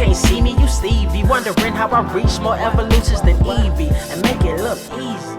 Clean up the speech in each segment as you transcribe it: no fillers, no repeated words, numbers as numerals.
can't see me, you Stevie. Wondering how I reach more evolutions than Evie and make it look easy.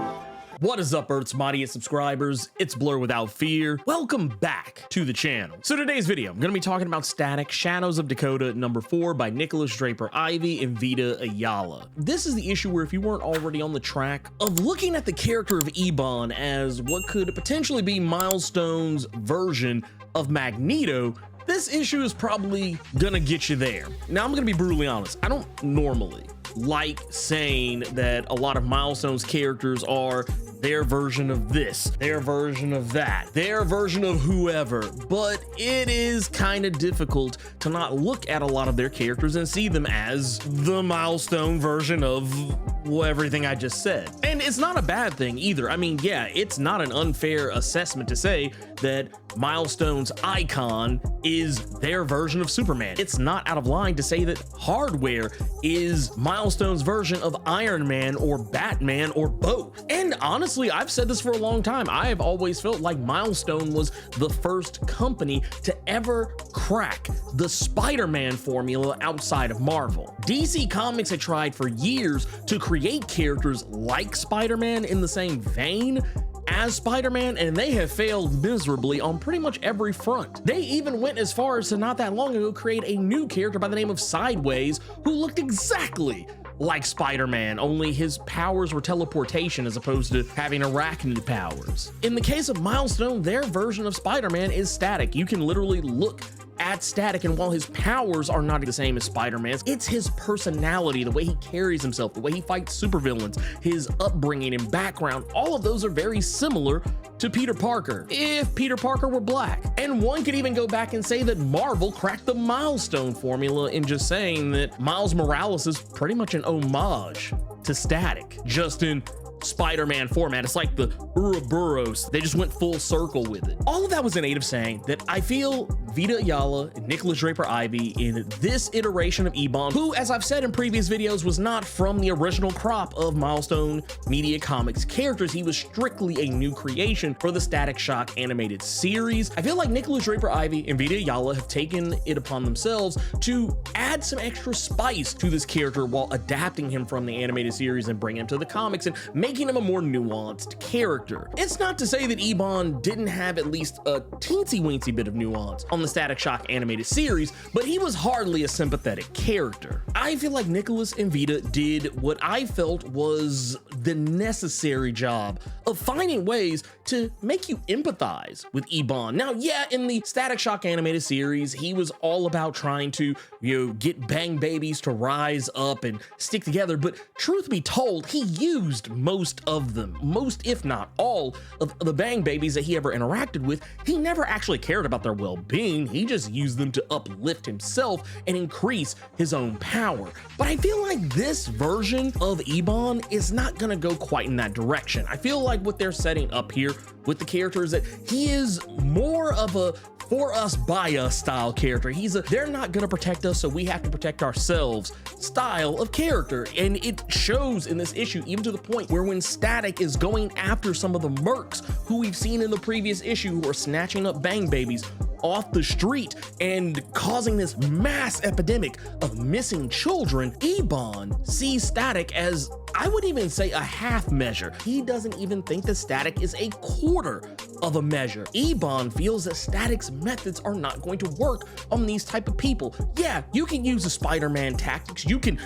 What is up, Earth's mightiest subscribers? It's Blerd without fear. Welcome back to the channel. So today's video, I'm gonna be talking about Static Shadows of Dakota #4 by Nicholas Draper Ivey and Vita Ayala. This is the issue where if you weren't already on the track of looking at the character of Ebon as what could potentially be Milestone's version of Magneto, this issue is probably gonna get you there. Now, I'm gonna be brutally honest. I don't normally like saying that a lot of Milestone's characters are their version of this, their version of that, their version of whoever, but it is kind of difficult to not look at a lot of their characters and see them as the Milestone version of everything I just said. And it's not a bad thing either. I mean, yeah, it's not an unfair assessment to say that Milestone's icon is their version of Superman. It's not out of line to say that Hardware is Milestone's version of Iron Man or Batman or both. And honestly, I've said this for a long time. I have always felt like Milestone was the first company to ever crack the Spider-Man formula outside of Marvel. DC Comics had tried for years to create characters like Spider-Man in the same vein as Spider-Man, and they have failed miserably on pretty much every front. They even went as far as to not that long ago create a new character by the name of Sideways who looked exactly like Spider-Man, only his powers were teleportation as opposed to having arachnid powers. In the case of Milestone, their version of Spider-Man is Static. You can literally look at Static, and while his powers are not the same as Spider-Man's, it's his personality, the way he carries himself, the way he fights supervillains, his upbringing and background. All of those are very similar to Peter Parker, if Peter Parker were black. And one could even go back and say that Marvel cracked the Milestone formula in just saying that Miles Morales is pretty much an homage to Static, just in Spider-Man format. It's like the Ouroboros. They just went full circle with it. All of that was in aid of saying that I feel Vita Ayala and Nicholas Draper Ivey in this iteration of Ebon, who, as I've said in previous videos, was not from the original crop of Milestone Media Comics characters. He was strictly a new creation for the Static Shock animated series. I feel like Nicholas Draper Ivey and Vita Ayala have taken it upon themselves to add some extra spice to this character while adapting him from the animated series and bring him to the comics and making him a more nuanced character. It's not to say that Ebon didn't have at least a teensy-weensy bit of nuance on the Static Shock animated series, but he was hardly a sympathetic character. I feel like Nicholas and Vita did what I felt was the necessary job of finding ways to make you empathize with Ebon. Now, yeah, in the Static Shock animated series, he was all about trying to, get bang babies to rise up and stick together, but truth be told, he used most of them, if not all of the bang babies that he ever interacted with. He never actually cared about their well-being. He just used them to uplift himself and increase his own power. But I feel like this version of Ebon is not gonna go quite in that direction. I feel like what they're setting up here with the character is that he is more of a for us by us style character. They're not gonna protect us, so we have to protect ourselves style of character. And it shows in this issue, even to the point where when Static is going after some of the mercs who we've seen in the previous issue who are snatching up bang babies off the street and causing this mass epidemic of missing children, Ebon sees Static as, I would even say, a half measure. He doesn't even think that Static is a quarter of a measure. Ebon feels that Static's methods are not going to work on these type of people. Yeah, you can use the Spider-Man tactics. You can,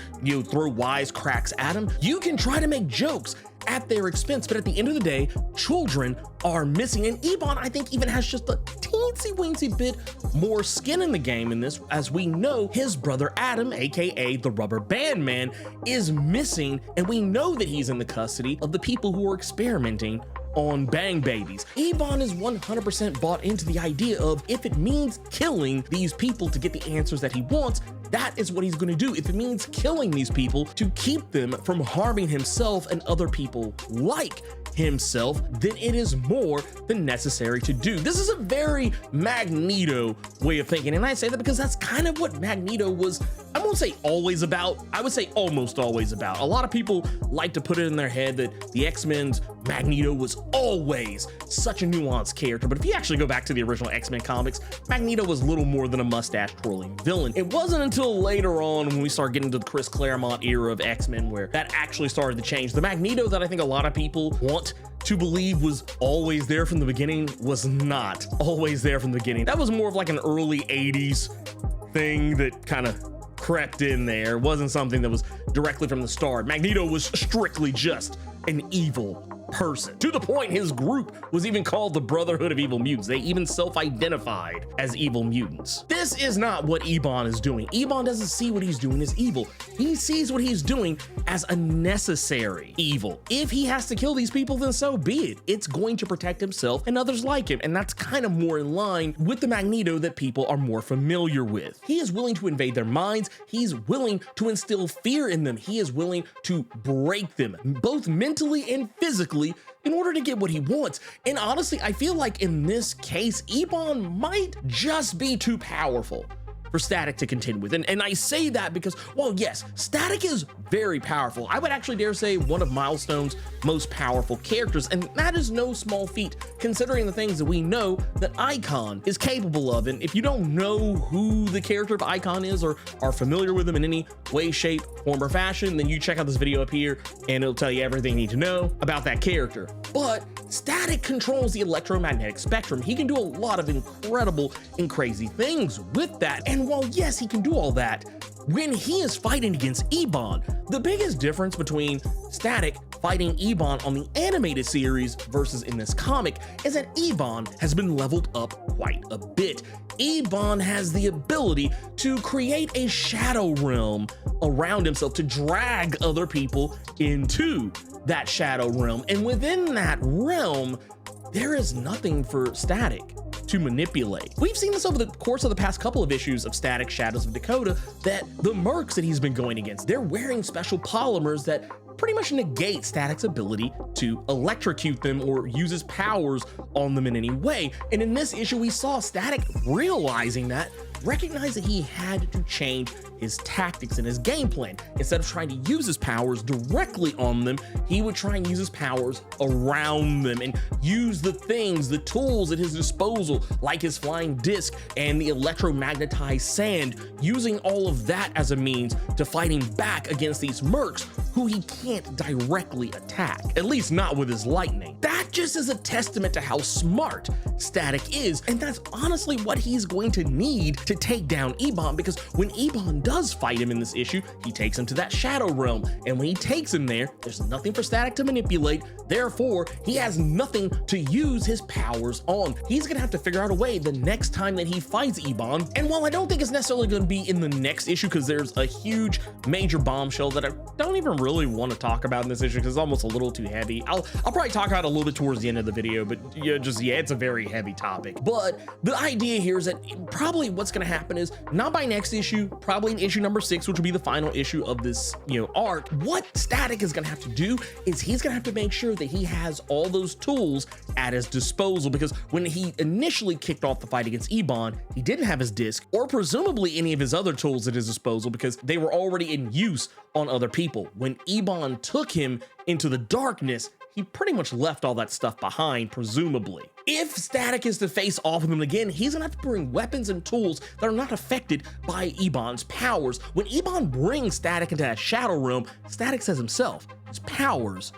throw wise cracks at him. You can try to make jokes at their expense, but at the end of the day, children are missing. And Ebon, I think, even has just a teensy-weensy bit more skin in the game in this, as we know his brother Adam, aka the Rubber Band Man, is missing, and we know that he's in the custody of the people who are experimenting on bang babies. Ebon is 100% bought into the idea of, if it means killing these people to get the answers that he wants, that is what he's going to do. If it means killing these people to keep them from harming himself and other people like himself, then it is more than necessary to do. This is a very Magneto way of thinking, and I say that because that's kind of what Magneto was, I won't say always about, I would say almost always about. A lot of people like to put it in their head that the X-Men's Magneto was always such a nuanced character, but if you actually go back to the original X-Men comics, Magneto was little more than a mustache-twirling villain. It wasn't until later on when we start getting to the Chris Claremont era of X-Men where that actually started to change. The Magneto that I think a lot of people want to believe was always there from the beginning was not always there from the beginning. That was more of like an early 80s thing that kind of crept in there. It wasn't something that was directly from the start. Magneto was strictly just an evil person, to the point his group was even called the Brotherhood of Evil Mutants. They even self-identified as evil mutants. This is not what Ebon is doing. Ebon doesn't see what he's doing as evil. He sees what he's doing as a necessary evil. If he has to kill these people, then so be it. It's going to protect himself and others like him, and that's kind of more in line with the Magneto that people are more familiar with. He is willing to invade their minds. He's willing to instill fear in them. He is willing to break them, both mentally and physically, in order to get what he wants. And honestly, I feel like in this case, Ebon might just be too powerful for Static to contend with. And I say that because, well, yes, Static is very powerful. I would actually dare say one of Milestone's most powerful characters, and that is no small feat considering the things that we know that Icon is capable of. And if you don't know who the character of Icon is or are familiar with him in any way, shape, form, or fashion, then you check out this video up here and it'll tell you everything you need to know about that character. But Static controls the electromagnetic spectrum. He can do a lot of incredible and crazy things with that. And while yes, he can do all that, when he is fighting against Ebon, the biggest difference between Static fighting Ebon on the animated series versus in this comic is that Ebon has been leveled up quite a bit. Ebon has the ability to create a shadow realm around himself to drag other people into that shadow realm. And within that realm, there is nothing for Static to manipulate. We've seen this over the course of the past couple of issues of Static Shadows of Dakota, that the mercs that he's been going against, they're wearing special polymers that pretty much negate Static's ability to electrocute them or use his powers on them in any way. And in this issue, we saw Static realizing that, recognize that he had to change his tactics and his game plan. Instead of trying to use his powers directly on them, he would try and use his powers around them and use the things, the tools at his disposal, like his flying disc and the electromagnetized sand, using all of that as a means to fighting back against these mercs who he can't directly attack, at least not with his lightning. That just is a testament to how smart Static is, and that's honestly what he's going to need to take down Ebon, because when Ebon does fight him in this issue, he takes him to that shadow realm, and when he takes him there, there's nothing for Static to manipulate, therefore he has nothing to use his powers on. He's gonna have to figure out a way the next time that he fights Ebon, and while I don't think it's necessarily gonna be in the next issue because there's a huge major bombshell that I don't even really want to talk about in this issue because it's almost a little too heavy. I'll probably talk about it a little bit towards the end of the video, but yeah, it's a very heavy topic. But the idea here is that probably what's going to happen is not by next issue, probably in issue number 6, which will be the final issue of this, arc. What Static is going to have to do is he's going to have to make sure that he has all those tools at his disposal, because when he initially kicked off the fight against Ebon, he didn't have his disc or presumably any of his other tools at his disposal because they were already in use on other people. When Ebon took him into the darkness, he pretty much left all that stuff behind, presumably. If Static is to face off with him again, he's gonna have to bring weapons and tools that are not affected by Ebon's powers. When Ebon brings Static into that shadow realm, Static says himself, his powers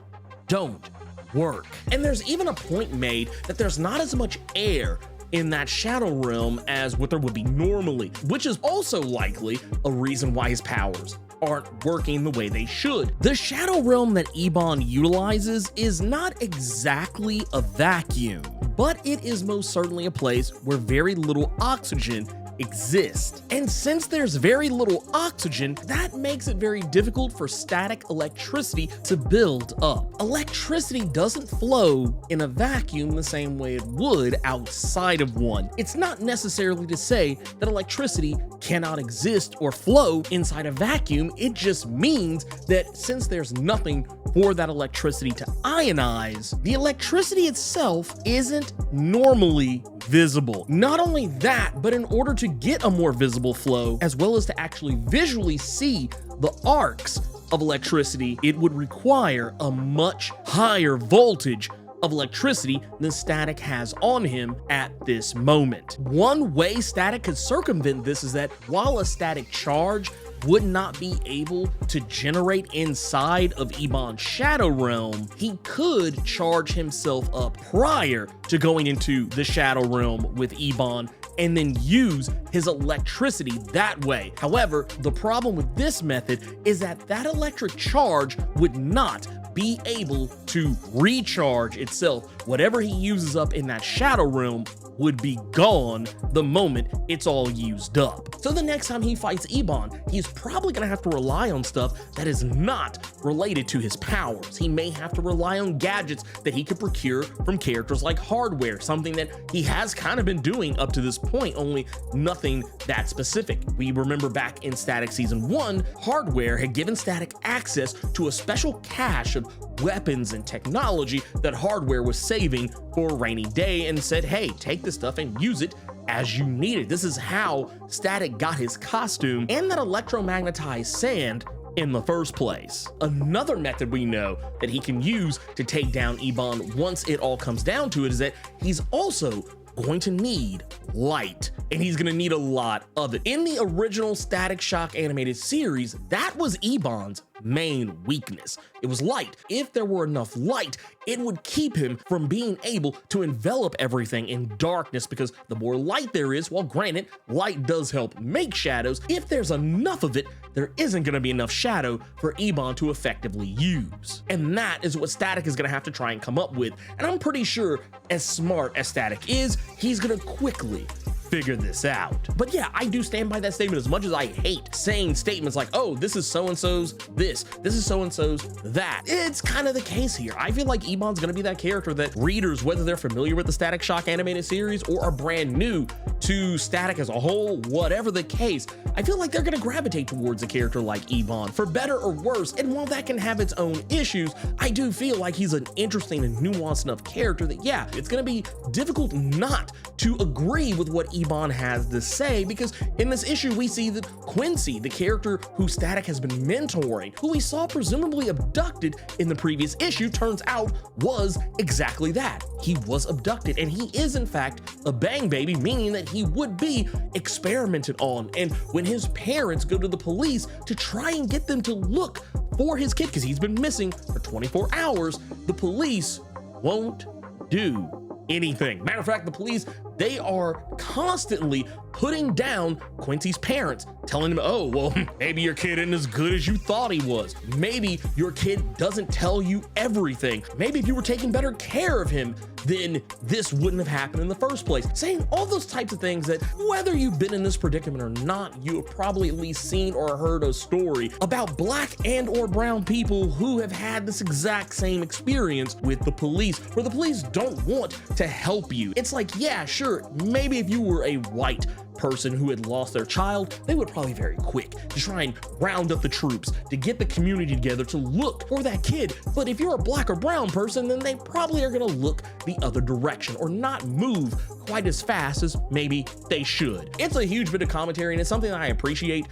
don't work. And there's even a point made that there's not as much air in that shadow realm as what there would be normally, which is also likely a reason why his powers aren't working the way they should. The shadow realm that Ebon utilizes is not exactly a vacuum, but it is most certainly a place where very little oxygen exist. And since there's very little oxygen, that makes it very difficult for static electricity to build up. Electricity doesn't flow in a vacuum the same way it would outside of one. It's not necessarily to say that electricity cannot exist or flow inside a vacuum. It just means that since there's nothing for that electricity to ionize, the electricity itself isn't normally visible. Not only that, but in order to get a more visible flow, as well as to actually visually see the arcs of electricity, it would require a much higher voltage of electricity than Static has on him at this moment. One way Static could circumvent this is that while a static charge would not be able to generate inside of Ebon's Shadow Realm, he could charge himself up prior to going into the Shadow Realm with Ebon and then use his electricity that way. However, the problem with this method is that that electric charge would not be able to recharge itself. Whatever he uses up in that Shadow Realm would be gone the moment it's all used up. So the next time he fights Ebon, he's probably gonna have to rely on stuff that is not related to his powers. He may have to rely on gadgets that he could procure from characters like Hardware, something that he has kind of been doing up to this point, only nothing that specific. We remember back in Static Season 1, Hardware had given Static access to a special cache of weapons and technology that Hardware was saving for a rainy day and said, hey, take this stuff and use it as you need it. This is how Static got his costume and that electromagnetized sand in the first place. Another method we know that he can use to take down Ebon once it all comes down to it is that he's also going to need light, and he's gonna need a lot of it. In the original Static Shock animated series, that was Ebon's main weakness. It was light. If there were enough light, it would keep him from being able to envelop everything in darkness, because the more light there is, well, granted, light does help make shadows. If there's enough of it, there isn't gonna be enough shadow for Ebon to effectively use. And that is what Static is gonna have to try and come up with. And I'm pretty sure, as smart as Static is, he's gonna quickly figure this out. But yeah, I do stand by that statement as much as I hate saying statements like, oh, this is so-and-so's this is so-and-so's that. It's kind of the case here. I feel like Ebon's gonna be that character that readers, whether they're familiar with the Static Shock animated series or are brand new to Static as a whole, whatever the case, I feel like they're gonna gravitate towards a character like Ebon, for better or worse. And while that can have its own issues, I do feel like he's an interesting and nuanced enough character that, yeah, it's gonna be difficult not to agree with what Ebon has to say, because in this issue we see that Quincy, the character who Static has been mentoring, who we saw presumably abducted in the previous issue, turns out was exactly that. He was abducted, and he is in fact a bang baby, meaning that he would be experimented on. And when his parents go to the police to try and get them to look for his kid, because he's been missing for 24 hours, the police won't do anything. Matter of fact, the police, they are constantly putting down Quincy's parents, telling them, oh, well, maybe your kid isn't as good as you thought he was. Maybe your kid doesn't tell you everything. Maybe if you were taking better care of him, then this wouldn't have happened in the first place. Saying all those types of things that, whether you've been in this predicament or not, you have probably at least seen or heard a story about Black and or brown people who have had this exact same experience with the police, where the police don't want to help you. It's like, yeah, sure, maybe if you were a white person who had lost their child, they would probably very quick to try and round up the troops to get the community together to look for that kid. But if you're a Black or brown person, then they probably are gonna look the other direction or not move quite as fast as maybe they should. It's a huge bit of commentary, and it's something that I appreciate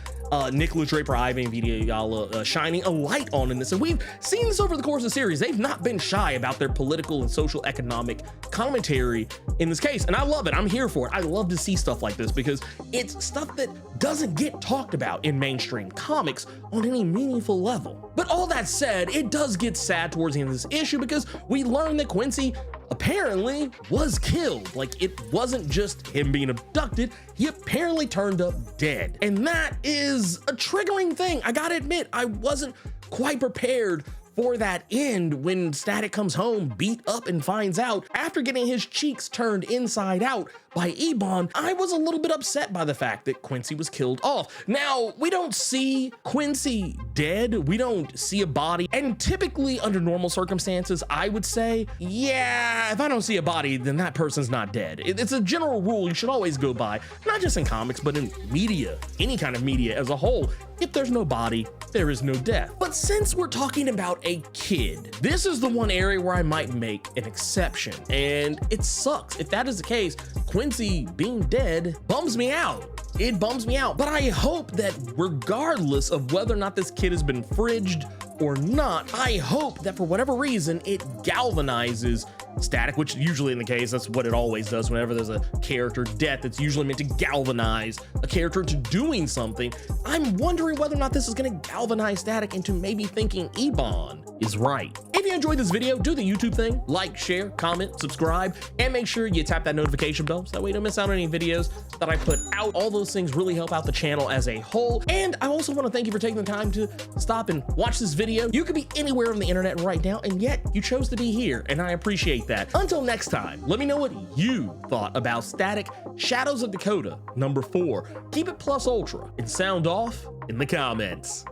Nicholas Draper, Ivy, and Vita Yala shining a light on in this. And we've seen this over the course of the series. They've not been shy about their political and social economic commentary in this case. And I love it. I'm here for it. I love to see stuff like this because it's stuff that doesn't get talked about in mainstream comics on any meaningful level. But all that said, it does get sad towards the end of this issue because we learn that Quincy apparently was killed. Like, it wasn't just him being abducted, he apparently turned up dead. And that is a triggering thing. I gotta admit, I wasn't quite prepared for that end when Static comes home beat up and finds out after getting his cheeks turned inside out by Ebon. I was a little bit upset by the fact that Quincy was killed off. Now, we don't see Quincy dead, we don't see a body, and typically under normal circumstances, I would say, yeah, if I don't see a body, then that person's not dead. It's a general rule you should always go by, not just in comics, but in media, any kind of media as a whole. If there's no body, there is no death. But since we're talking about a kid, this is the one area where I might make an exception. And it sucks. If that is the case, Quincy being dead bums me out. It bums me out. But I hope that regardless of whether or not this kid has been fridged or not, I hope that for whatever reason, it galvanizes Static, which usually in the case, that's what it always does. Whenever there's a character death, it's usually meant to galvanize a character into doing something. I'm wondering whether or not this is gonna galvanize Static into maybe thinking Ebon is right. If you enjoyed this video, do the YouTube thing, like, share, comment, subscribe, and make sure you tap that notification bell so that way you don't miss out on any videos that I put out. All those things really help out the channel as a whole. And I also want to thank you for taking the time to stop and watch this video. You could be anywhere on the internet right now, and yet you chose to be here, and I appreciate that. Until next time, let me know what you thought about Static Shadows of Dakota #4. Keep it plus ultra and sound off in the comments.